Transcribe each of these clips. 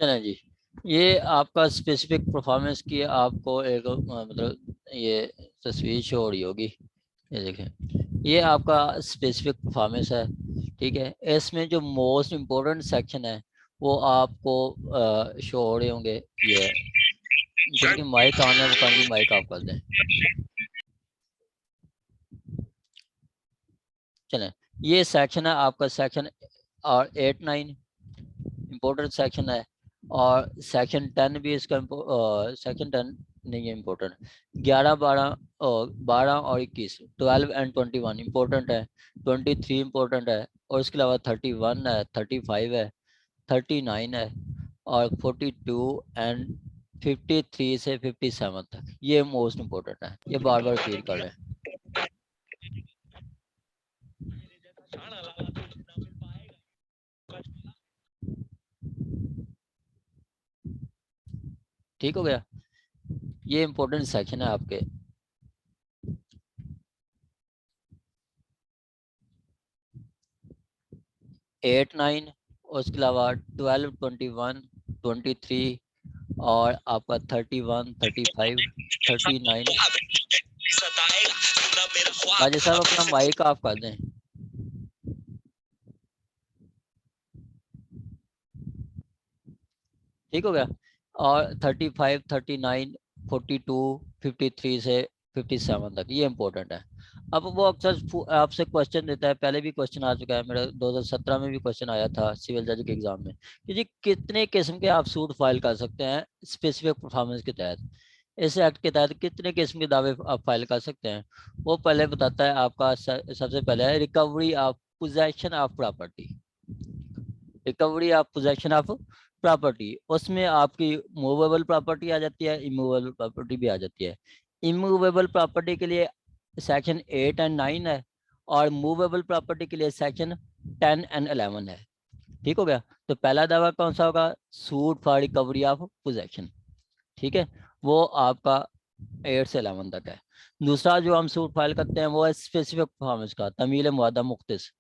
चलें जी, ये आपका स्पेसिफिक परफॉर्मेंस की आपको एक मतलब ये तस्वीर शो हो रही होगी। ये देखें, ये आपका स्पेसिफिक परफॉर्मेंस है। ठीक है, इसमें जो मोस्ट इम्पोर्टेंट सेक्शन है वो आपको शो हो रहे होंगे। ये जिनकी माइक ऑन है वो काइंडली माइक ऑफ कर दें। चलें, ये सेक्शन है आपका सेक्शन और 8-9 इम्पोर्टेंट सेक्शन है, और सेक्शन 10 भी इसका सेक्शन 10 नहीं है इम्पोर्टेंट। 11, 12 और 21, 12 एंड 21 इम्पोर्टेंट है। 23 इम्पोर्टेंट है, और इसके अलावा 31 है, 35 है, 39 है, और 42 एंड 53 से 57 तक ये मोस्ट इम्पोर्टेंट है। ये बार बार रिपीट कर रहे हैं। ठीक हो गया, ये इम्पोर्टेंट सेक्शन है आपके। 8-9 और उसके अलावा 12, 21, 23 और आपका 31, 35, 39। राजेश साहब अपना माइक ऑफ कर दें। ठीक हो गया, और 35, 39, 42, 53 से 57 तक ये इम्पोर्टेंट है। अब वो अक्सर आपसे क्वेश्चन देता है, पहले भी क्वेश्चन आ चुका है मेरा, 2017 में भी क्वेश्चन आया था सिविल जज के एग्जाम में कि जी कितने किस्म के आप सूट फाइल कर सकते हैं स्पेसिफिक परफॉर्मेंस के तहत। इस एक्ट के तहत कितने किस्म के दावे आप फाइल कर सकते हैं। वो पहले बताता है आपका सबसे पहले है recovery of possession of property. Recovery of possession of property, उसमें आपकी मूवेबल प्रॉपर्टी आ जाती है, इमूवेबल प्रॉपर्टी भी आ जाती है। इमूवेबल प्रॉपर्टी के लिए सेक्शन 8 एंड 9 है, और मूवेबल प्रॉपर्टी के लिए सेक्शन 10 एंड 11 है। ठीक हो गया, तो पहला दावा कौन सा होगा, suit for recovery of possession. ठीक है, वो आपका 8 से 11 तक है। दूसरा जो हम सूट फाइल करते हैं वो है स्पेसिफिक परफॉर्मेंस का तमील मुआदा मुख्तिस।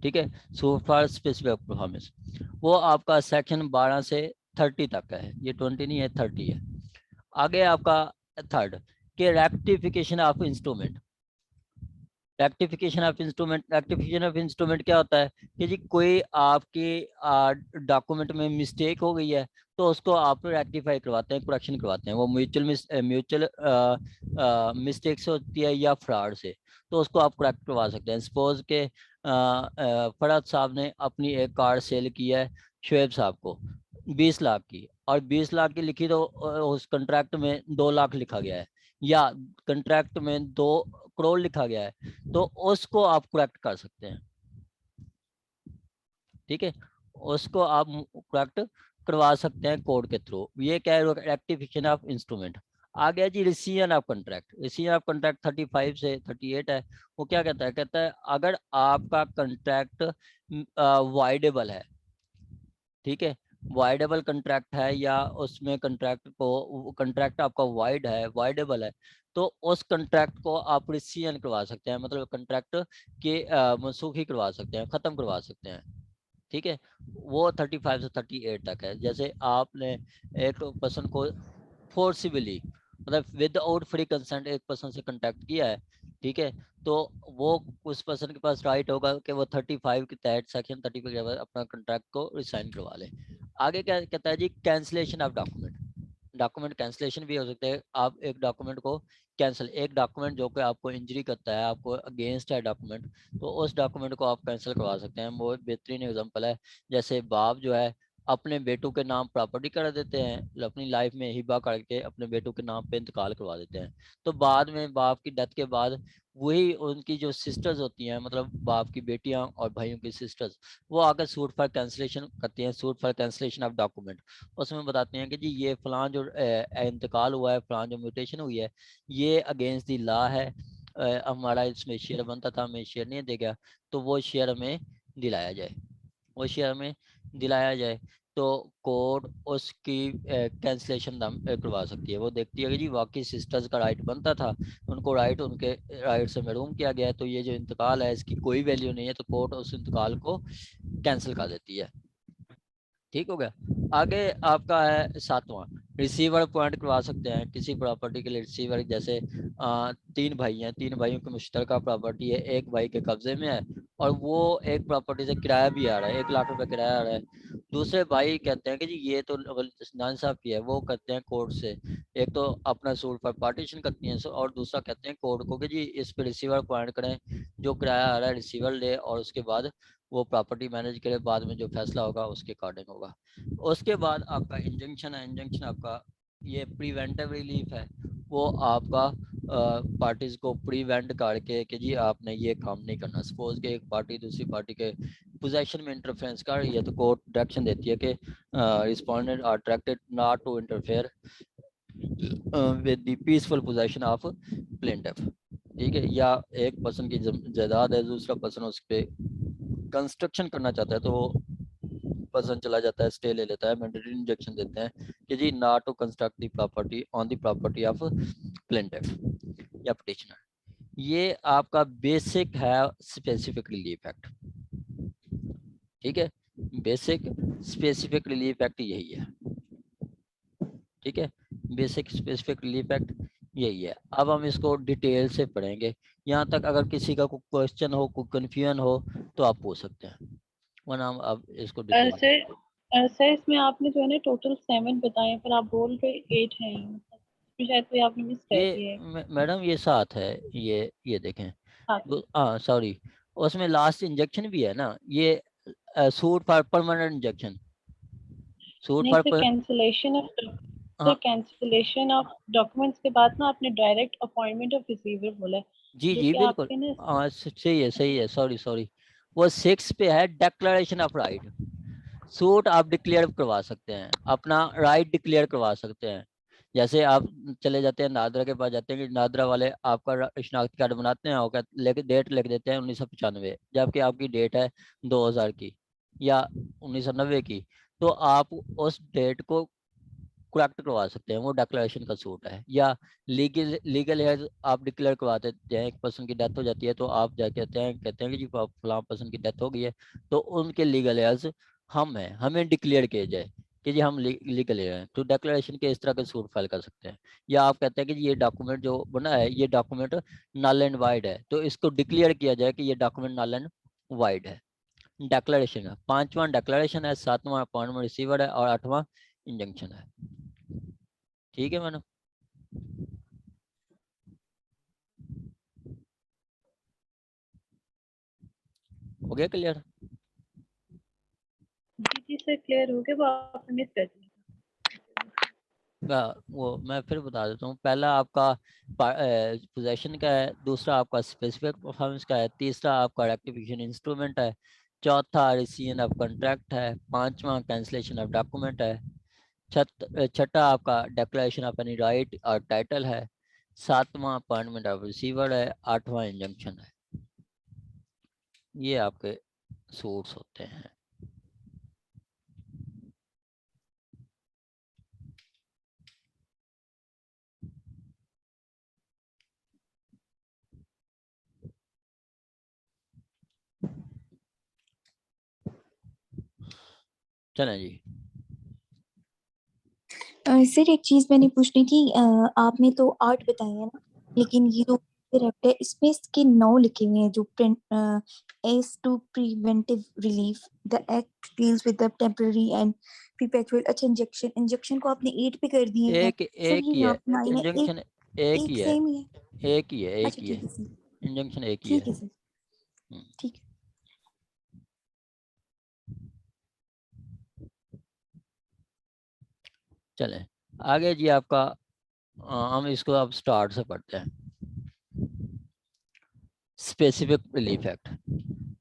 ठीक है, सूट फॉर स्पेसिफिक परफॉर्मेंस, वो आपका सेक्शन 12 से 30 तक है। ये 20 नहीं है, 30 है। आगे आपका थर्ड के rectification of instrument. Rectification of instrument क्या होता है कि जी कोई आपके डॉक्यूमेंट में मिस्टेक हो गई है तो उसको आप रेक्टिफाई करवाते हैं, करेक्शन करवाते हैं। वो म्यूचुअल मिस्टेक से होती है या फ्रॉड से, तो उसको आप करेक्ट करवा सकते हैं। सपोज के फरहद साहब ने अपनी एक कार सेल की है शुएब साहब को 20 लाख की, और 20 लाख की लिखी तो उस कंट्रैक्ट में 2 लाख लिखा गया है, या कंट्रैक्ट में 2 करोड़ लिखा गया है, तो उसको आप करेक्ट कर सकते हैं। ठीक है, उसको आप करेक्ट करवा सकते हैं कोड के थ्रू। ये क्या है, रेक्टिफिकेशन ऑफ इंस्ट्रूमेंट। आ गया जी rescission of contract. Rescission of contract 35 से 38 है। वो क्या कहता है, कहता है अगर आपका कंट्रैक्ट वाइडेबल है, ठीक है, वाइडेबल कंट्रैक्ट है, या उसमें कंट्रैक्ट आपका वाइड है, वाइडेबल है, तो उस कंट्रैक्ट को आप रिसीजन करवा सकते हैं, मतलब कंट्रैक्ट के मनसूखी करवा सकते हैं, खत्म करवा सकते हैं। ठीक है, वो 35 से 38 तक है। जैसे आपने एक पर्सन को फोर्सिबली मतलब विदाउट फ्री कंसेंट एक पर्सन से कंटेक्ट किया है, ठीक है, तो वो उस पर्सन के पास राइट होगा कि वो 35 के तहत सेक्शन 30 के तहत अपना कंट्रैक्ट को रिसाइन करवा ले। आगे क्या कहता है जी, cancellation of document. Document cancellation भी हो सकते हैं। आप एक डॉक्यूमेंट को कैंसिल, एक डॉक्यूमेंट जो कि आपको इंजरी करता है, आपको अगेंस्ट है डॉक्यूमेंट, तो उस डॉक्यूमेंट को आप कैंसिल करवा सकते हैं। वो बेहतरीन एग्जांपल है, जैसे बाप जो है अपने बेटों के नाम प्रॉपर्टी करा देते हैं, अपनी लाइफ में हिबा करके अपने बेटों के नाम पे इंतकाल करवा देते हैं, तो बाद में बाप की डेथ के बाद वही उनकी जो सिस्टर्स होती हैं, मतलब बाप की बेटियां और भाइयों की सिस्टर्स, वो आकर सूट फॉर कैंसिलेशन करती हैं, suit for cancellation of document. उसमें बताते हैं कि जी ये फलां जो इंतकाल हुआ है, फलां जो म्यूटेशन हुई है, ये अगेंस्ट दी लॉ है, हमारा इसमें शेयर बनता था, हमें शेयर नहीं देगा, तो वो शेयर हमें दिलाया जाए, वो शेयर में दिलाया जाए। तो कोर्ट उसकी कैंसिलेशन करवा सकती है। वो देखती है कि जी वाकई सिस्टर्स का राइट बनता था, उनको राइट उनके राइट से महरूम किया गया है, तो ये जो इंतकाल है इसकी कोई वैल्यू नहीं है, तो कोर्ट उस इंतकाल को कैंसिल कर देती है। ठीक हो गया। आगे आपका है 7वां, रिसीवर पॉइंट करवा सकते हैं किसी प्रॉपर्टी के लिए। रिसीवर जैसे 3 भाई हैं, 3 भाइयों की मुश्तरका प्रॉपर्टी है, एक भाई के कब्जे में है और वो एक प्रॉपर्टी से किराया भी आ रहा है, 1 लाख रुपए किराया आ रहा है। दूसरे भाई कहते हैं कि जी ये तो नाइंसाफी है, वो कहते हैं कोर्ट से, एक तो अपना सूट पर पार्टीशन करती हैं और दूसरा कहते हैं कोर्ट को कि जी इस पे रिसीवर पॉइंट करें, जो किराया आ रहा है रिसीवर ले और उसके बाद वो प्रॉपर्टी मैनेज करे, बाद में जो फैसला होगा उसके अकॉर्डिंग होगा। उसके बाद आपका इंजंक्शन है। इंजंक्शन आपका ये प्रिवेंटिव रिलीफ है, वो आपका पार्टीज को प्रिवेंट करके कि जी आपने ये काम नहीं करना। सपोज के एक पार्टी दूसरी पार्टी के पोजेशन में इंटरफेरेंस कर रही है तो कोर्ट डायरेक्शन देती है कि respondent are directed not to interfere with the peaceful possession of plaintiff. ठीक है, या एक पर्सन की जायदाद है, दूसरा पर्सन उस पर कंस्ट्रक्शन करना चाहता है तो वो पर्सन चला जाता है, स्टे ले लेता है, मैंडेटरी इंजेक्शन देते हैं कि जी not to construct the property on the property of plaintiff या पिटिशनर। ये आपका बेसिक है स्पेसिफिक रिलीफ एक्ट। ठीक है, बेसिक स्पेसिफिक रिलीफ एक्ट यही है। ठीक है, बेसिक स्पेसिफिक रिलीफ एक्ट यही है। अब हम इसको डिटेल से पढ़ेंगे। यहाँ तक अगर किसी का कोई क्वेश्चन हो, कोई कंफ्यूजन हो तो आप पूछ सकते हैं, वरना हम अब इसको डिटेल। सर इसमें आपने जो है ना टोटल 7 बताए, पर आप बोल रहे 8 हैं, इसमें शायद कोई आपने मिस कर दिया है। मैडम ये 7 है, ये देखें। हाँ हाँ सॉरी, उसमें लास्ट इंजेक्शन भी है ना, ये suit for permanent injection, suit नहीं फॉर सर, हाँ कैंसिलेशन ऑफ डॉक्यूमेंट्स के बाद ना आपने डायरेक्ट अपॉइंटमेंट ऑफ रिसीवर बोला है, जी जो जी कि बिल्कुल। आपके ना। हाँ सही है सही है, सॉरी सॉरी, वो 6 पे है डिक्लेरेशन ऑफ राइट। सूट आप डिक्लेयर करवा सकते हैं, अपना राइट डिक्लेयर करवा सकते हैं। जैसे आप चले जाते हैं नादरा के पास, जाते हैं कि नादरा वाले आपका शनाख्ती कार्ड बनाते हैं और डेट लिख देते हैं 1995, जबकि आपकी डेट है 2000 की या 1990 की, तो आप उस डेट को करेक्ट करवा सकते हैं, वो डिक्लेरेशन का सूट है। या लीगल है, आप डिक्लेयर करवाते हैं, एक पर्सन की डेथ हो जाती है तो आप जा कहते हैं कि जी फलां पर्सन की डेथ हो गई है, तो उनके लीगल हेयर्स हम हैं, हमें डिक्लेयर किया जाए कि जी हम लीगल हेयर हैं, तो डिक्लेरेशन के इस तरह के सूट फाइल कर सकते हैं। या आप कहते हैं कि जी ये डॉक्यूमेंट जो बना है ये डॉक्यूमेंट नल एंड वाइड है, तो इसको डिक्लेयर किया जाए कि ये डॉक्यूमेंट नल एंड वाइड है। डिक्लेरेशन है, 5वां डिक्लेरेशन है, 7वां अपॉइंटमेंट रिसीवर है और 8वां इंजंक्शन है। ठीक है मैडम। हो गया क्लियर? जी जी सर क्लियर हो गया, वो आपने मिस कर दिया। वो मैं फिर बता देता हूँ। पहला आपका पोजेशन का है, दूसरा आपका स्पेसिफिक परफॉर्मेंस का है, तीसरा आपका रेक्टिफिकेशन इंस्ट्रूमेंट है, चौथा रिसीजन ऑफ कॉन्ट्रैक्ट है, 5वां कैंसिलेशन ऑफ डॉक्यूमेंट है, छठा आपका डिक्लेरेशन ऑफ एनी राइट और टाइटल है, 7वां अपॉइंटमेंट ऑफ रिसीवर है, 8वां इंजंक्शन है। ये आपके सोर्स होते हैं। चलें जी। सर एक चीज मैंने पूछनी थी, आपने तो 8 बताए हैं ना, लेकिन ये जो एक्ट है इसमें इसके 9 लिखे हुए हैं, जो as to preventive relief the act deals with the temporary and perpetual. अच्छा, इंजेक्शन इंजेक्शन को आपने 8 पे कर दिए हैं। एक सर एक ये ही यहाँ है पे 9 है, इंजंक्शन, एक एक ही है, सेम ही है। एक ही है, एक अच्छा ही ठीक है, है सर, इंजंक्शन एक ही ठीक है। है सर, ठीक है। चलें आगे जी। आपका हम इसको अब स्टार्ट से पढ़ते हैं। Specific relief act,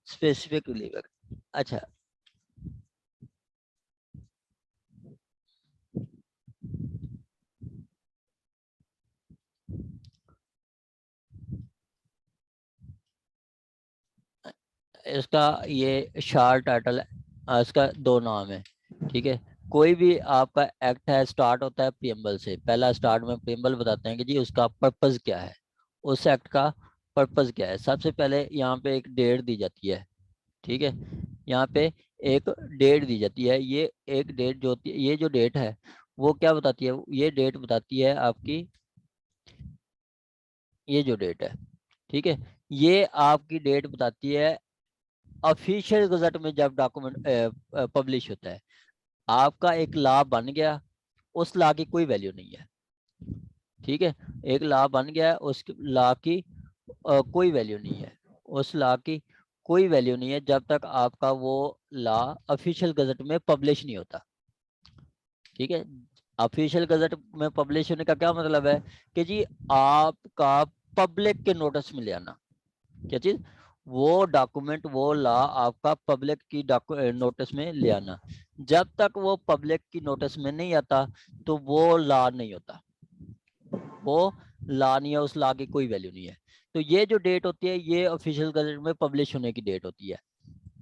specific relief act. अच्छा, इसका ये शार्ट टाइटल है, इसका 2 नाम है। ठीक है, कोई भी आपका एक्ट है स्टार्ट होता है प्रीएम्बल से। पहला स्टार्ट में प्रीएम्बल बताते हैं कि जी उसका पर्पस क्या है, उस एक्ट का पर्पस क्या है। सबसे पहले यहाँ पे एक डेट दी जाती है। ठीक है, यहाँ पे एक डेट दी जाती है। ये एक डेट जो होती है, ये जो डेट है वो क्या बताती है, ये डेट बताती है आपकी, ये जो डेट है, ठीक है, ये आपकी डेट बताती है ऑफिशियल गजट में जब डॉक्यूमेंट पब्लिश होता है। आपका एक लॉ बन गया, उस लॉ की कोई वैल्यू नहीं है, ठीक है, एक लॉ बन गया, उस लॉ की कोई वैल्यू नहीं है, उस लॉ की कोई वैल्यू नहीं है जब तक आपका वो लॉ ऑफिशियल गजट में पब्लिश नहीं होता, ठीक है। ऑफिशियल गजट में पब्लिश होने का क्या मतलब है कि जी आपका पब्लिक के नोटिस में ले आना, क्या चीज, वो डॉक्यूमेंट, वो लॉ आपका पब्लिक की नोटिस में ले आना। जब तक वो पब्लिक की नोटिस में नहीं आता तो वो लॉ नहीं होता, वो लॉ नहीं है, उस लॉ की कोई वैल्यू नहीं है। तो ये जो डेट होती है ये ऑफिशियल गजट में पब्लिश होने की डेट होती है,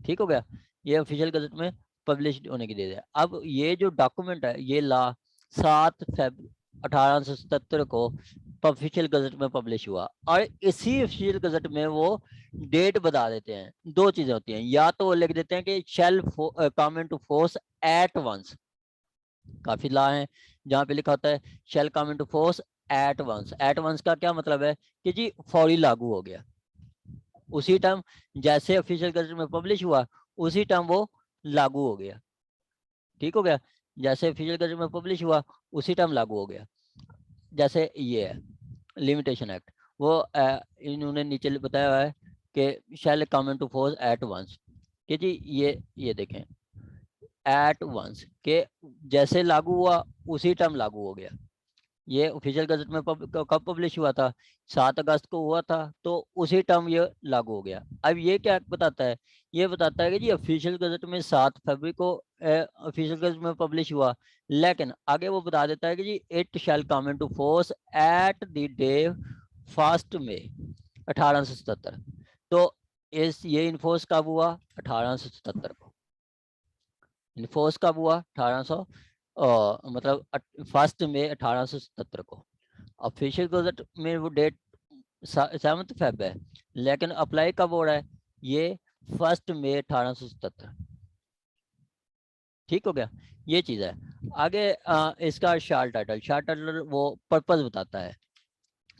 ठीक हो गया, ये ऑफिशियल गजट में पब्लिश होने की डेट है। अब ये जो डॉक्यूमेंट है ये लॉ 7 फेब 1877 को ऑफिशियल गजट में पब्लिश हुआ, और इसी ऑफिशियल गजट में वो डेट बता देते हैं। दो चीजें होती हैं, या तो वो लिख देते हैं कि shall come into force at once, काफी लॉ है जहाँ पे लिखा होता है shall come into force at once. At once का क्या मतलब है कि जी फौरी लागू हो गया, उसी टाइम, जैसे ऑफिशियल गजट में पब्लिश हुआ उसी टाइम वो लागू हो गया, ठीक हो गया, जैसे ऑफिशियल गजट में पब्लिश हुआ उसी टाइम लागू हो गया। जैसे ये है लिमिटेशन एक्ट, वो इन्होंने नीचे बताया हुआ है कि shall come into force at once, कि जी ये देखें एट वंस के जैसे लागू हुआ उसी टाइम लागू हो गया। ये ऑफिशियल गजट में कब पब्लिश हुआ था, 7 अगस्त को हुआ था, तो उसी टाइम ये लागू हो गया। अब ये क्या बताता है, ये बताता है कि जी ऑफिशियल गजट में 7 फरवरी को ऑफिशियल गजट में पब्लिश हुआ, लेकिन आगे वो बता देता है कि जी it shall come into force at the day 1 मई 1877। तो ये इन्फोर्स कब हुआ, 1877 को। इन्फोर्स कब हुआ, 1800 मतलब 1 मई 1877 को। ऑफिशियल गजट में वो डेट 7 फेब है, लेकिन अप्लाई कब हो रहा है, ये 1 मई 1877, ठीक हो गया, ये चीज है। आगे इसका शार्ट टाइटल वो पर्पस बताता है।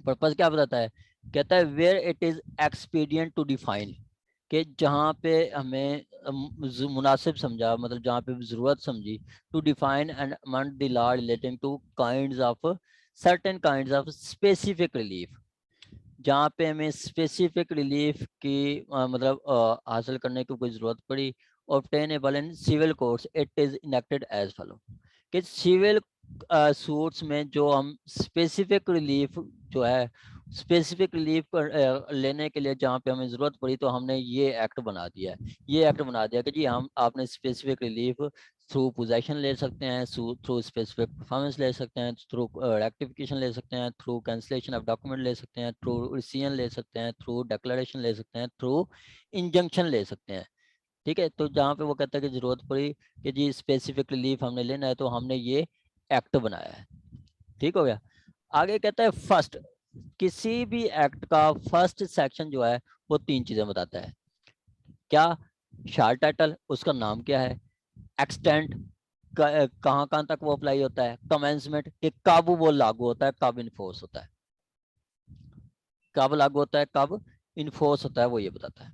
पर्पस क्या बताता है, कहता है where it is expedient to define, कि जहाँ पे हमें मुनासिब समझा, मतलब जहाँ पे ज़रूरत समझी, to define and amend the law relating to kinds of certain kinds of specific relief, जहाँ पे हमें स्पेसिफिक रिलीफ की मतलब हासिल करने की कोई ज़रूरत पड़ी, obtainable in civil courts it is enacted as follow, कि सिविल सूट्स में जो हम स्पेसिफिक रिलीफ जो है, स्पेसिफिक रिलीफ लेने के लिए जहाँ पे हमें ज़रूरत पड़ी तो हमने ये एक्ट बना दिया है। ये एक्ट बना दिया कि जी हम आपने स्पेसिफिक रिलीफ थ्रू पोजेशन ले सकते हैं, थ्रू स्पेसिफिक परफॉर्मेंस ले सकते हैं, थ्रू रेक्टिफिकेशन ले सकते हैं, थ्रू कैंसिलेशन ऑफ डॉक्यूमेंट ले सकते हैं, थ्रू रिसीजन ले सकते हैं, थ्रू डिक्लेरेशन ले सकते हैं, थ्रू इंजंक्शन ले सकते हैं, ठीक है। तो जहाँ पे वो कहता है कि जरूरत पड़ी कि जी स्पेसिफिक रिलीफ हमने लेना है तो हमने ये एक्ट बनाया है, ठीक हो गया। आगे कहता है फर्स्ट, किसी भी एक्ट का फर्स्ट सेक्शन जो है वो 3 चीजें बताता है। क्या, शार्ट टाइटल, उसका नाम क्या है, एक्सटेंट, कहाँ कहाँ तक वो अप्लाई होता है, कमेंसमेंट, कि कब वो लागू होता है, कब इन्फोर्स होता है, कब लागू होता है, कब इन्फोर्स होता है, वो ये बताता है।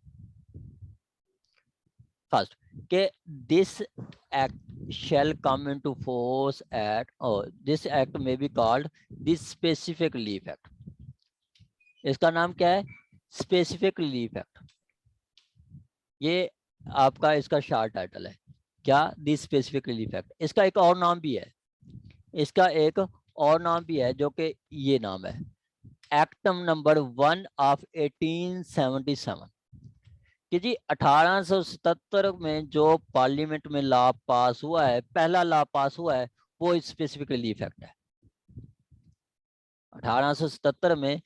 फर्स्ट, के this act shall come into force at, or this act may be called this specific relief act। इसका नाम क्या है, स्पेसिफिक रिलीफ एक्ट, ये आपका इसका शार्ट टाइटल है। क्या, दिस स्पेसिफिक रिलीफ एक्ट। इसका एक और नाम भी है, इसका एक और नाम भी है जो कि ये नाम है एक्ट नंबर 1 ऑफ 1877, कि जी 1877 में जो पार्लियामेंट में लॉ पास हुआ है, पहला लॉ पास हुआ है, वो स्पेसिफिक रिलीफ एक्ट है। 1877 में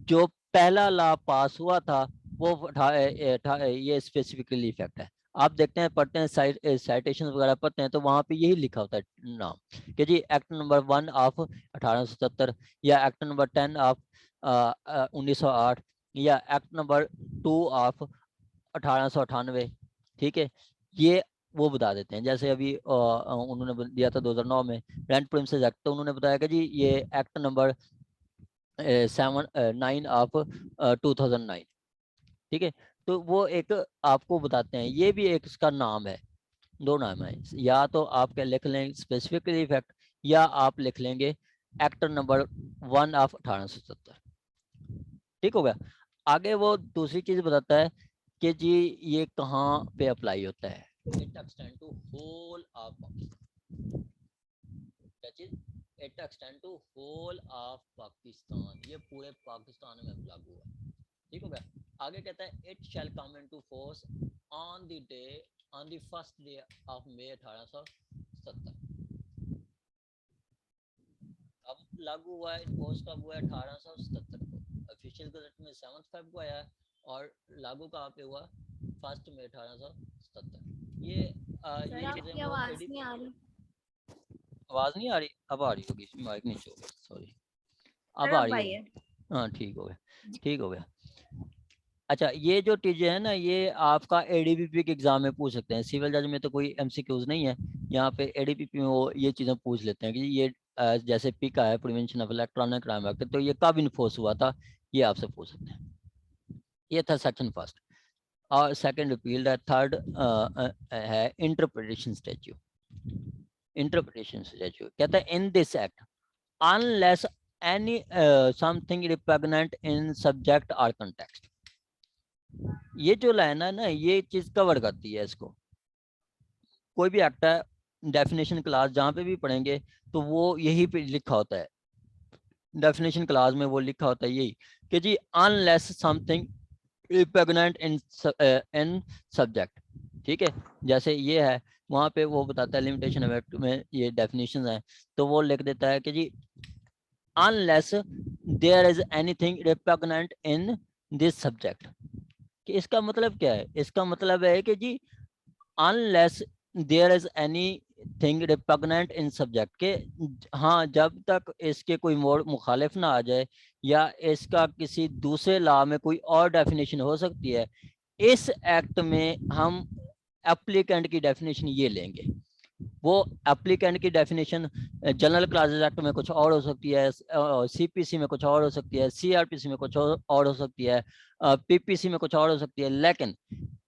जो पहला लॉ पास हुआ था वो ये स्पेसिफिक रिलीफ एक्ट है। आप देखते हैं, पढ़ते हैं, साइटेशन वगैरह पढ़ते हैं तो वहां पे यही लिखा होता है नाम, कि जी एक्ट नंबर 1 ऑफ 1877, या एक्ट नंबर 10 ऑफ 1908, या एक्ट नंबर 2 ऑफ 1898, ठीक है। ये वो बता देते हैं। जैसे अभी उन्होंने दिया था 2009 में रेंट प्रिंसेस एक्ट, तो उन्होंने बताया कि जी ये एक्ट नंबर 9 ऑफ 2009, ठीक है। तो वो एक आपको बताते हैं, ये भी एक इसका नाम है, दो नाम है, या तो आप क्या लिख लें स्पेसिफिक रिलीफ एक्ट, या आप लिख लेंगे एक्ट नंबर 1 ऑफ 1870, ठीक हो गया। आगे वो दूसरी चीज बताता है कि जी ये कहाँ पे अप्लाई होता है, it extend to whole of Pakistan, क्या चीज, it extend to whole of Pakistan, ये पूरे पाकिस्तान में लागू हुआ, ठीक हो गया। आगे कहता है it shall come into force on the first day of May 1870, अब लागू हुआ है, इन्फोर्स कब हुआ है 1877 को, ऑफिशियल गजट में 7 फेब को आया है, और लागू कहाँ पे हुआ 1 मई 1877। ये चीजें वो आवाज नहीं आ रही। आवाज नहीं आ रही, अब आ रही होगी, माइक नीचे हो गया, सॉरी, अब आ रही होगी, हाँ ठीक हो गया, ठीक हो गया। अच्छा, ये जो चीजें है ना, ये आपका एडीपीपी के एग्जाम में पूछ सकते हैं, सिविल जज में तो कोई एमसीक्यूज नहीं है, यहाँ पे एडीपीपी में वो ये चीजें पूछ लेते हैं कि ये जैसे पिका है prevention of electronic crime act, तो ये कब इन्फोर्स हुआ था, ये आपसे पूछ सकते हैं। ये था सेक्शन फर्स्ट। और सेकंड रिपील्ड है, थर्ड है इंटरप्रिटेशन स्टैच्यू। इंटरप्रिटेशन स्टैच्यू कहता है इन this act unless any something repugnant in subject और कंटेक्स्ट, ये जो लाइन है ना, ये चीज कवर करती है इसको। कोई भी एक्ट है, डेफिनेशन क्लास जहाँ पे भी पढ़ेंगे तो वो यही पे लिखा होता है, डेफिनेशन क्लास में वो लिखा होता है यही कि जी unless something repugnant in subject, ठीक है। जैसे ये है, वहाँ पे वो बताता है लिमिटेशन ऑफ एक्ट में ये डेफिनेशन है, तो वो लिख देता है कि जी unless there is anything repugnant in this subject, कि इसका मतलब क्या है, इसका मतलब है कि जी unless there is anything repugnant in subject, के हाँ जब तक इसके कोई मोड़ मुखालिफ ना आ जाए, या इसका किसी दूसरे लॉ में कोई और डेफिनेशन हो सकती है, इस एक्ट में हम एप्लीकेंट की डेफिनेशन ये लेंगे। वो एप्लीकेंट की डेफिनेशन जनरल क्लासेस एक्ट में कुछ और हो सकती है, सीपीसी में कुछ और हो सकती है, सीआरपीसी में कुछ और हो सकती है, पीपीसी में कुछ और हो सकती है, लेकिन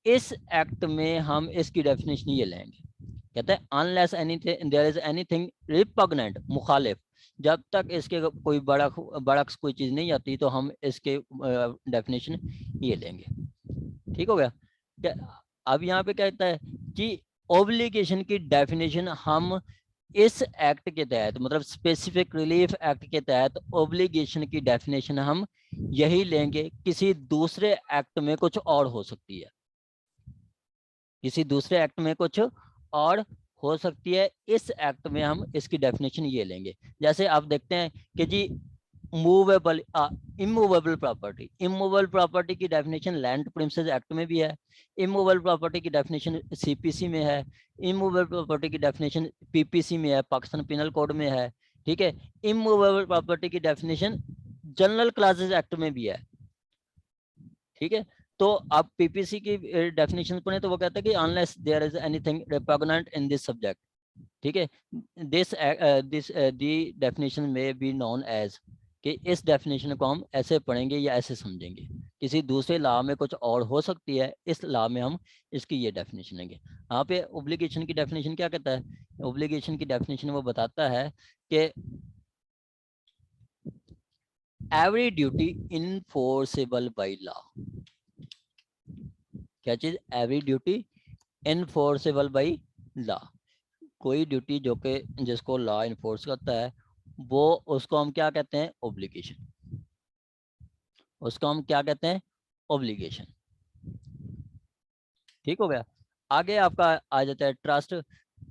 इस एक्ट में हम इसकी डेफिनेशन ये लेंगे। कहते हैं unless anything there is anything repugnant, मुखालिफ, जब तक इसके कोई बड़ा कोई चीज नहीं आती तो हम इसके डेफिनेशन ये लेंगे, ठीक हो गया। अब यहाँ पे कहता है कि ऑब्लिगेशन की डेफिनेशन हम इस एक्ट के तहत, मतलब स्पेसिफिक रिलीफ एक्ट के तहत ऑब्लिगेशन की डेफिनेशन हम यही लेंगे, किसी दूसरे एक्ट में कुछ और हो सकती है, किसी दूसरे एक्ट में कुछ और हो सकती है, इस एक्ट में हम इसकी डेफिनेशन ये लेंगे। जैसे आप देखते हैं कि जी movable immovable property, immovable property की डेफिनेशन लैंड प्रिंसेस एक्ट में भी है, इमूवेबल प्रॉपर्टी की डेफिनेशन सीपीसी में है, इमूवेबल प्रॉपर्टी की डेफिनेशन पीपीसी में है, पाकिस्तान पिनल कोड में है, ठीक है। इमूवेबल प्रॉपर्टी की डेफिनेशन जनरल क्लासेस एक्ट में भी है, ठीक है। तो आप पीपीसी की डेफिनेशन पढ़े तो वो कहता है कि unless there is anything repugnant in this subject, ठीक है, दिस दी डेफिनेशन में बी नोन एज, कि इस डेफिनेशन को हम ऐसे पढ़ेंगे या ऐसे समझेंगे, किसी दूसरे लॉ में कुछ और हो सकती है, इस लॉ में हम इसकी ये डेफिनेशन लेंगे। यहाँ पे ओब्लिगेशन की डेफिनेशन क्या कहता है, ओब्लिगेशन की डेफिनेशन वो बताता है कि every duty enforceable by law, क्या चीज, every duty enforceable by law, कोई ड्यूटी जो कि जिसको लॉ इन्फोर्स करता है, वो उसको हम क्या कहते हैं, ओब्लिगेशन, उसको हम क्या कहते हैं, ओब्लिगेशन, ठीक हो गया। आगे आपका आ जाता है trust.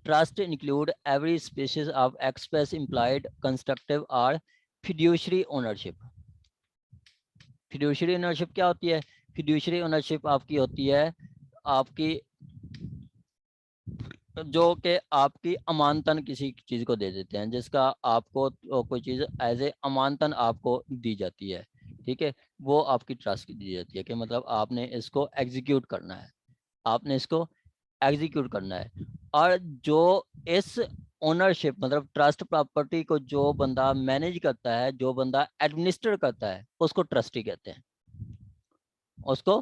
Trust include every species of express employed constructive और फिड्यूशरी ओनरशिप। फिड्यूशरी ओनरशिप क्या होती है, फिड्यूशरी ओनरशिप आपकी होती है आपकी जो कि आपकी अमानतन किसी चीज को दे देते हैं, जिसका आपको कोई चीज एज ए अमानतन आपको दी जाती है, ठीक है, वो आपकी ट्रस्ट की दी जाती है, कि मतलब आपने इसको एग्जीक्यूट करना है, आपने इसको एग्जीक्यूट करना है। और जो इस ओनरशिप मतलब ट्रस्ट प्रॉपर्टी को जो बंदा मैनेज करता है, जो बंदा एडमिनिस्टर करता है, उसको ट्रस्टी कहते हैं, उसको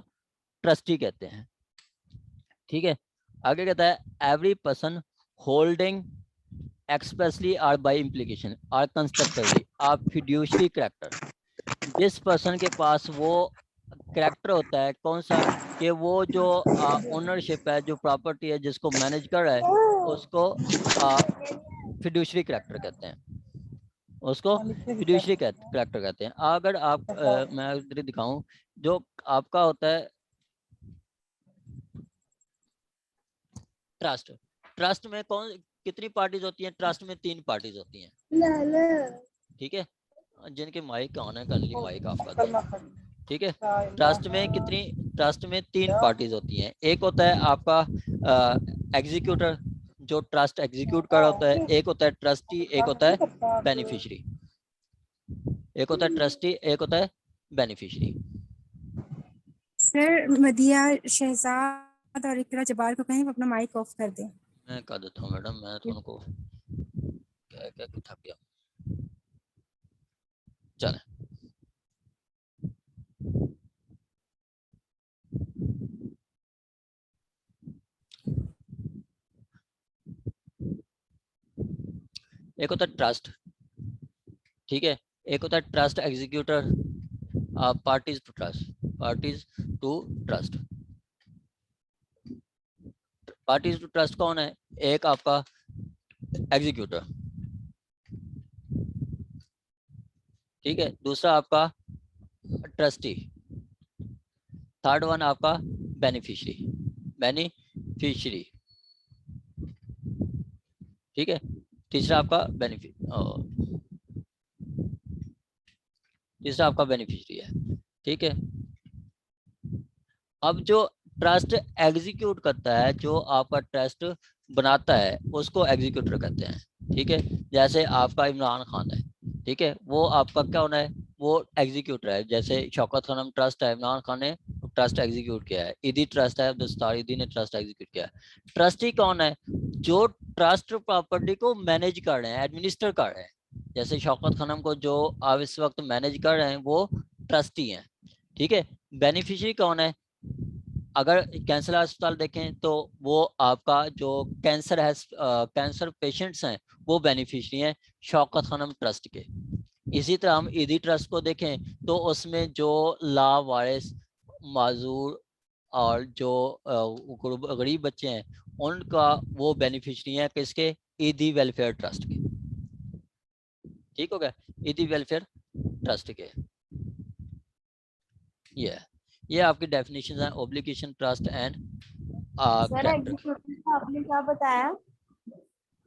ट्रस्टी कहते हैं। ठीक है, आगे कहता है एवरी पर्सन होल्डिंग एक्सप्रेसली और बाय इम्प्लीकेशन और कंस्ट्रक्टिवली आर फिड्यूशरी कैरेक्टर। जिस पर्सन के पास वो कैरेक्टर होता है, कौन सा, कि वो जो ओनरशिप है, जो प्रॉपर्टी है, जिसको मैनेज कर रहा है, उसको फिड्यूशरी कैरेक्टर कहते हैं, उसको फिड्यूशरी कैरेक्टर कहते हैं। अगर आप मैं इधर दिखाऊं, जो आपका होता है ट्रस्ट, ट्रस्ट में कौन कितनी पार्टीज होती हैं? ट्रस्ट में 3 पार्टीज होती हैं। ठीक है, जिनके माइक ऑन है, कर ली माइक ऑफ कर दें। ठीक है, ट्रस्ट में कितनी, ट्रस्ट में 3 पार्टीज होती हैं। एक होता है आपका एग्जीक्यूटर, जो ट्रस्ट एग्जीक्यूट कर रहा होता है, एक होता है ट्रस्टी, एक होता है बेनिफिशियरी। एक होता है ट्रस्टी, एक होता है बेनिफिशियरी। सर मदिया शहजाद और इकरा जबार को कहीं अपना माइक ऑफ कर दें। मैं कर देता हूँ मैडम, मैं तो उनको क्या क्या थक गया। चले, एक होता है ट्रस्ट, ठीक है, एक होता है trust executor, parties to trust, parties to trust. Parties to trust कौन है? एक आपका एग्जीक्यूटर, ठीक है, दूसरा आपका ट्रस्टी, थर्ड वन आपका बेनिफिशियरी, बेनिफिशियरी, ठीक है, तीसरा आपका तीसरा आपका बेनिफिशियरी है। ठीक है, अब जो ट्रस्ट एग्जीक्यूट करता है, जो आपका ट्रस्ट बनाता है, उसको एग्जीक्यूटर कहते हैं। ठीक है, जैसे आपका इमरान खान है, ठीक है, वो आपका क्या होना है? वो एग्जीक्यूटर है। जैसे शौकत खानम ट्रस्ट है, इमरान खान ने ट्रस्ट एग्जीक्यूट किया है। ईदी ट्रस्ट है, दस्तार ईदी ने ट्रस्ट एग्जीक्यूट किया है। ट्रस्टी कौन है? जो ट्रस्ट प्रॉपर्टी को मैनेज कर रहे हैं, एडमिनिस्टर कर रहे हैं। जैसे शौकत खानम को जो आप इस वक्त मैनेज कर रहे हैं, वो ट्रस्टी हैं। ठीक है, बेनिफिशियरी कौन है? अगर कैंसर अस्पताल देखें तो वो आपका जो कैंसर है, कैंसर पेशेंट्स हैं, वो बेनिफिशियरी हैं शौकत खानम ट्रस्ट के। इसी तरह हम ईदी ट्रस्ट को देखें तो उसमें जो लावारिस, माजूर और जो गरीब बच्चे हैं, उनका वो बेनिफिशियरी है किसके? ईदी वेलफेयर ट्रस्ट के। ठीक हो गया, ईदी वेलफेयर ट्रस्ट के। ये आपकी डेफिनेशन है obligation, trust and sir executive आपने क्या बताया?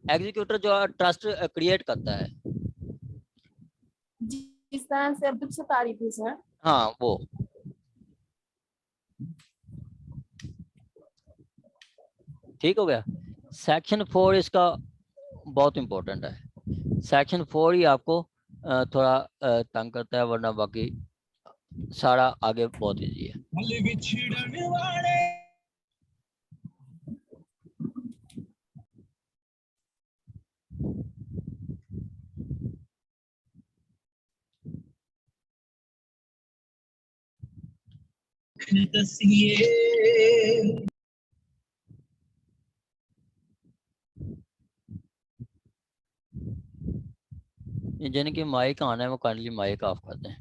एग्जीक्यूटर जो ट्रस्ट क्रिएट करता है, जिस तरह से अब्दुल सतारी थी सर। हाँ वो। ठीक हो गया। सेक्शन 4 इसका बहुत इंपॉर्टेंट है। सेक्शन 4 ही आपको थोड़ा तंग करता है, वरना बाकी सारा आगे बहुत इजी है। जिनकी माइक ऑन है वो काइंडली माइक ऑफ कर दें।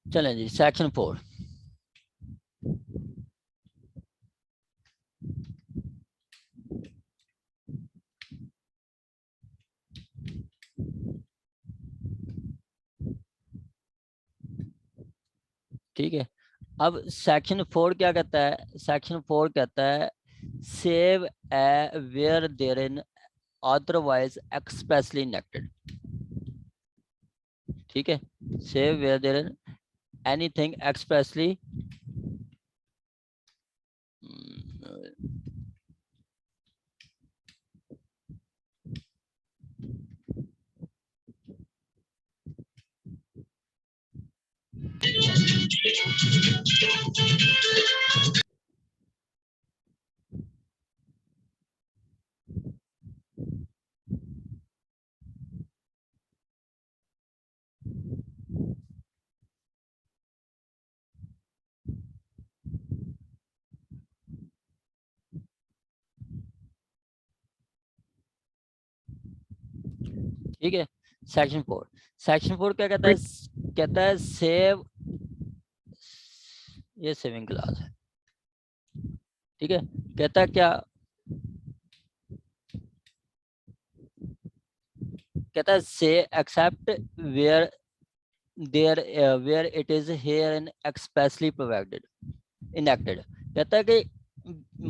चलें जी, सेक्शन 4। ठीक है, अब सेक्शन 4 क्या कहता है? सेक्शन 4 कहता है save a where there in otherwise expressly enacted. ठीक है, save where there in anything expressly ठीक है। सेक्शन 4, सेक्शन 4 क्या कहता है? कहता है सेव, ये सेविंग क्लास है, ठीक है। कहता है क्या? कहता है से except where there where it is here and expressly provided enacted. कहता है कि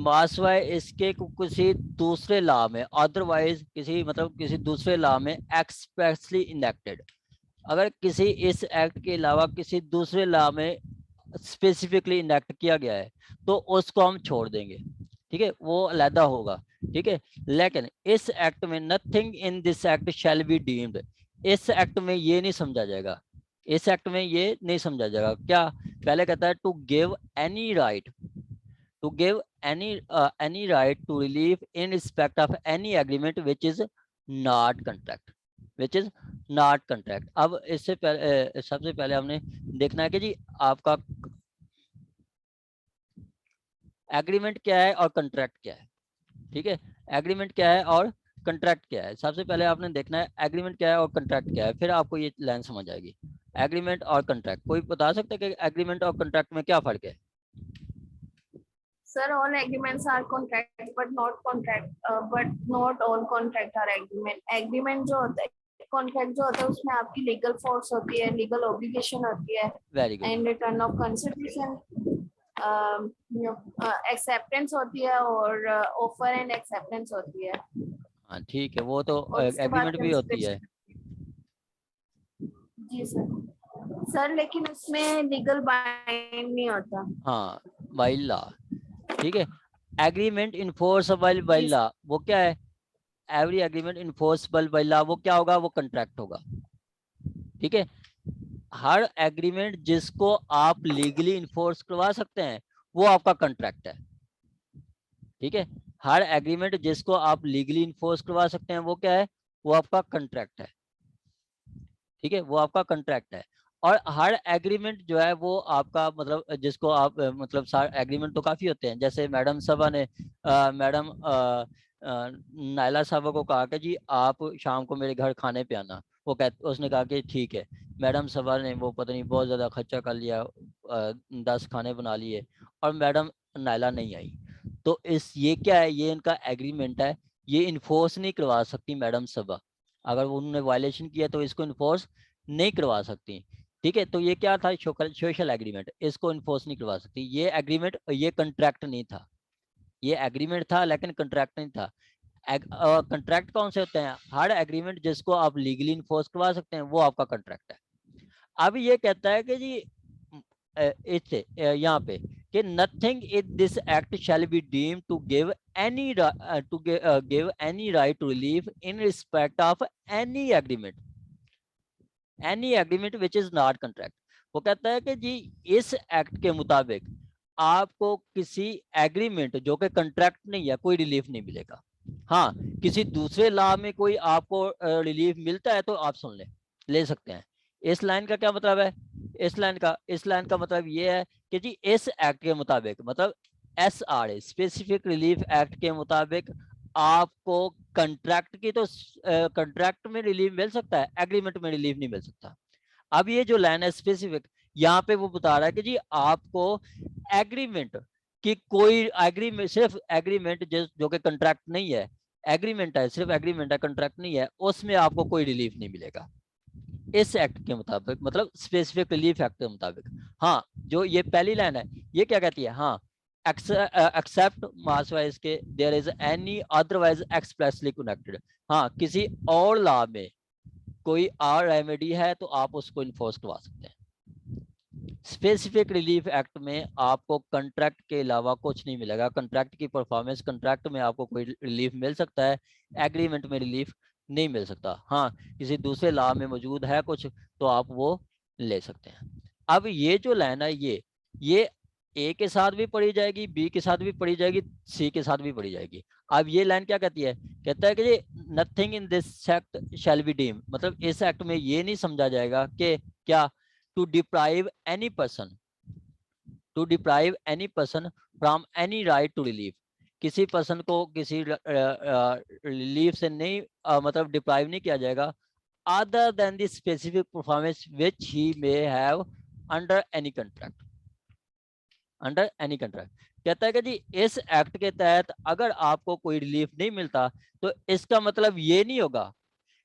मासवाय इसके किसी दूसरे लॉ में, अदरवाइज किसी मतलब किसी दूसरे लॉ में एक्सप्रेसली इनएक्टेड, अगर किसी इस एक्ट के अलावा किसी दूसरे लॉ में स्पेसिफिकली इनएक्ट किया गया है तो उसको हम छोड़ देंगे, ठीक है, वो अलहदा होगा, ठीक है। लेकिन इस एक्ट में nothing in this act shall be deemed, इस एक्ट में ये नहीं समझा जाएगा, इस एक्ट में ये नहीं समझा जाएगा। क्या? पहले कहता है to give any right, to give any right to relief in respect of any agreement which is not contract, which is not contract। अब इससे पहले सबसे पहले हमने देखना है कि जी आपका एग्रीमेंट क्या है और कंट्रैक्ट क्या है, ठीक है। एग्रीमेंट क्या है और कंट्रैक्ट क्या है, सबसे पहले आपने देखना है एग्रीमेंट क्या है और कंट्रैक्ट क्या है, फिर आपको ये लाइन समझ आएगी। एग्रीमेंट और कंट्रैक्ट, कोई बता सकता है कि एग्रीमेंट और कंट्रैक्ट में क्या फर्क है? Sir, all agreements are contract, but not all contract are agreement. Agreement जो होता है, contract जो होता है, उसमें आपकी legal force होती है, legal obligation होती है, very good. and return of consideration, acceptance होती है और offer and acceptance होती है। हाँ ठीक है, वो तो और उसके बाद एग्रीमेंट भी होती है। जी सर, लेकिन उसमें लीगल बाइंड नहीं होता। हाँ, बाय लॉ, ठीक है। एग्रीमेंट इन्फोर्सेबल बाय लॉ, वो क्या है? Every agreement enforceable by law, वो क्या होगा? वो कंट्रैक्ट होगा, ठीक है। हर एग्रीमेंट जिसको आप लीगली इन्फोर्स करवा सकते हैं वो आपका कंट्रैक्ट है, ठीक है। हर एग्रीमेंट जिसको आप लीगली इन्फोर्स करवा सकते हैं वो क्या है? वो आपका कंट्रैक्ट है, ठीक है, वो आपका कंट्रैक्ट है। और हर एग्रीमेंट जो है वो आपका मतलब जिसको आप मतलब एग्रीमेंट तो काफी होते हैं, जैसे मैडम सभा ने मैडम नायला साहबा को कहा कि जी आप शाम को मेरे घर खाने पे आना, उसने कहा कि ठीक है। मैडम सभा ने वो पता नहीं बहुत ज्यादा खर्चा कर लिया, 10 खाने बना लिए और मैडम नायला नहीं आई, तो ये क्या है? ये इनका एग्रीमेंट है, ये इन्फोर्स नहीं करवा सकती मैडम सभा, अगर उन्होंने वायलेशन किया तो इसको इन्फोर्स नहीं करवा सकती, ठीक है। तो ये क्या था? सोशल एग्रीमेंट, इसको इन्फोर्स नहीं करवा सकती। ये एग्रीमेंट, ये कंट्रैक्ट नहीं था, ये एग्रीमेंट था लेकिन कंट्रैक्ट नहीं था। कंट्रैक्ट कौन से होते हैं? हर एग्रीमेंट जिसको आप लीगली इन्फोर्स करवा सकते हैं वो आपका कंट्रैक्ट है। अब ये कहता है कि जी इससे यहाँ पे कि nothing in this act shall be deem to give any give any right to relief in respect of any agreement, any agreement which is not contract. वो कहता है कि जी इस एक्ट के मुताबिक आपको किसी एग्रीमेंट जो कि कंट्रैक्ट नहीं है कोई रिलीफ नहीं मिलेगा। हाँ, किसी दूसरे लॉ में कोई आपको रिलीफ मिलता है तो आप सुन ले सकते हैं। इस लाइन का क्या मतलब है? इस लाइन का मतलब ये है कि जी इस एक्ट के मुताबिक, मतलब SRA स्पेसिफिक रिलीफ एक्ट के मुताबिक आपको कंट्रैक्ट की तो कंट्रैक्ट में रिलीफ मिल सकता है, एग्रीमेंट में रिलीफ नहीं मिल सकता। अब ये जो लाइन है स्पेसिफिक, यहाँ पे वो बता रहा है कि जी आपको एग्रीमेंट कि कोई एग्रीमेंट, सिर्फ एग्रीमेंट जो कि कंट्रैक्ट नहीं है, एग्रीमेंट है, सिर्फ एग्रीमेंट है, कंट्रैक्ट नहीं है, उसमें आपको कोई रिलीफ नहीं मिलेगा इस एक्ट के मुताबिक, मतलब स्पेसिफिक रिलीफ एक्ट के मुताबिक। हाँ, जो ये पहली लाइन है ये क्या कहती है? हाँ, एक्सेप्ट मार्क्सवाइज के there is any otherwise expressly connected. हाँ, किसी और लॉ में कोई और रेमेडी है तो आप उसको इन्फोर्स करवा सकते हैं। स्पेसिफिक रिलीफ एक्ट में आपको कंट्रैक्ट के अलावा कुछ नहीं मिलेगा। कंट्रैक्ट की परफॉर्मेंस, कंट्रैक्ट में आपको कोई रिलीफ मिल सकता है, एग्रीमेंट में रिलीफ नहीं मिल सकता। हाँ, किसी दूसरे लॉ में मौजूद है कुछ तो आप वो ले सकते हैं। अब ये जो लाइन है ये ए के साथ भी पढ़ी जाएगी, बी के साथ भी पढ़ी जाएगी, सी के साथ भी पढ़ी जाएगी। अब ये लाइन क्या कहती है? कहता है कि nothing in this act shall be deem, मतलब इस एक्ट में ये नहीं समझा जाएगा कि क्या to deprive any person from any right to relief, किसी पर्सन को किसी रिलीफ से नहीं मतलब डिप्राइव नहीं किया जाएगा other than the specific performance which he may have under any contract, under any contract। कहता है कि जी इस एक्ट के तहत अगर आपको कोई रिलीफ नहीं मिलता तो इसका मतलब ये नहीं होगा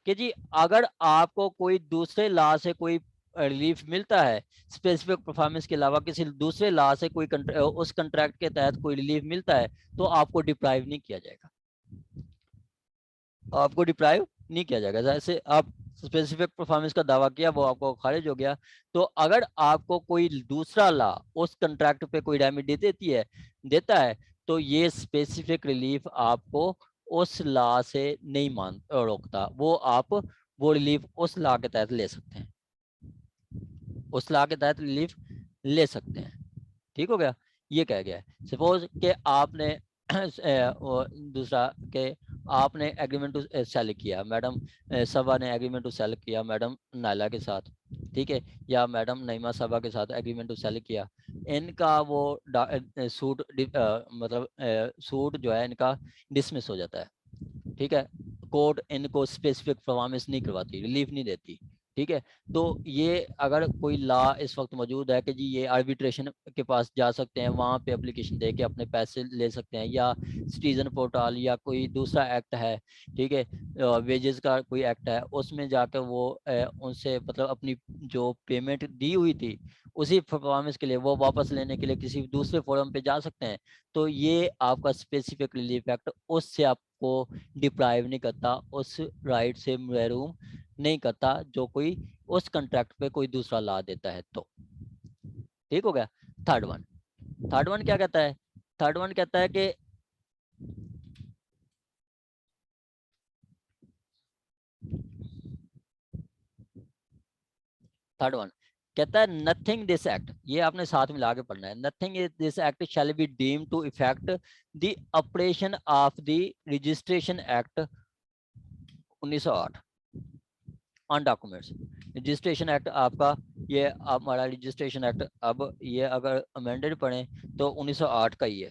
कि जी अगर आपको कोई दूसरे लॉ से कोई रिलीफ मिलता है, स्पेसिफिक परफॉर्मेंस के अलावा किसी दूसरे लॉ से कोई उस कंट्रैक्ट के तहत कोई रिलीफ मिलता है तो आपको डिप्राइव नहीं किया जाएगा, आपको डिप्राइव नहीं किया जाएगा। जैसे आप स्पेसिफिक परफॉर्मेंस का दावा किया वो आपको खारिज हो गया, तो अगर आपको कोई दूसरा लॉ उस कंट्रैक्ट पे कोई रेमेडी देता है तो ये स्पेसिफिक रिलीफ आपको उस लॉ से नहीं रोकता, वो आप वो रिलीफ उस लॉ के तहत ले सकते हैं, उस लॉ के तहत रिलीफ ले सकते हैं। ठीक हो गया, ये कह गया है। सपोज कि आपने दूसरा के आपने एग्रीमेंट टू सेल किया, मैडम सबा ने एग्रीमेंट टू सेल किया मैडम नायला के साथ, ठीक है, या मैडम नईमा सबा के साथ एग्रीमेंट टू सेल किया। इनका वो सूट मतलब सूट जो है इनका डिसमिस हो जाता है, ठीक है, कोर्ट इनको स्पेसिफिक परफॉर्मेंस नहीं करवाती, रिलीफ नहीं देती, ठीक है। तो ये अगर कोई लॉ इस वक्त मौजूद है कि जी ये आर्बिट्रेशन के पास जा सकते हैं, वहाँ पे एप्लीकेशन दे के अपने पैसे ले सकते हैं, या सिटीजन पोर्टल या कोई दूसरा एक्ट है, ठीक है, वेजेस का कोई एक्ट है, उसमें जाकर वो उनसे मतलब अपनी जो पेमेंट दी हुई थी उसी परफॉर्मेंस के लिए वो वापस लेने के लिए किसी दूसरे फोरम पे जा सकते हैं। तो ये आपका स्पेसिफिक रिलीफ एक्ट उससे आपको डिप्राइव नहीं करता, उस राइट से महरूम नहीं करता जो कोई उस कंट्रैक्ट पे कोई दूसरा लॉ देता है। तो ठीक हो गया। थर्ड वन क्या कहता है? थर्ड वन कहता है कि थर्ड वन कहता है नथिंग दिस एक्ट, ये आपने साथ मिला के पढ़ना है, nothing this act shall be deem to effect the operation of the registration act 1908 on documents. Registration act आपका ये हमारा रजिस्ट्रेशन एक्ट अब ये अगर अमेंडेड पढ़े तो 1908 का ही है,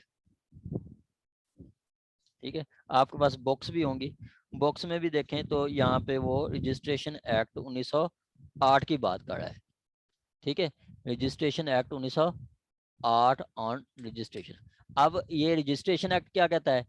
ठीक है। आपके पास बुक्स भी होंगी, बुक्स में भी देखें तो यहाँ पे वो रजिस्ट्रेशन एक्ट 1908 की बात कर रहा है, ठीक है, रजिस्ट्रेशन एक्ट 1908 ऑन रजिस्ट्रेशन। अब ये रजिस्ट्रेशन एक्ट क्या कहता है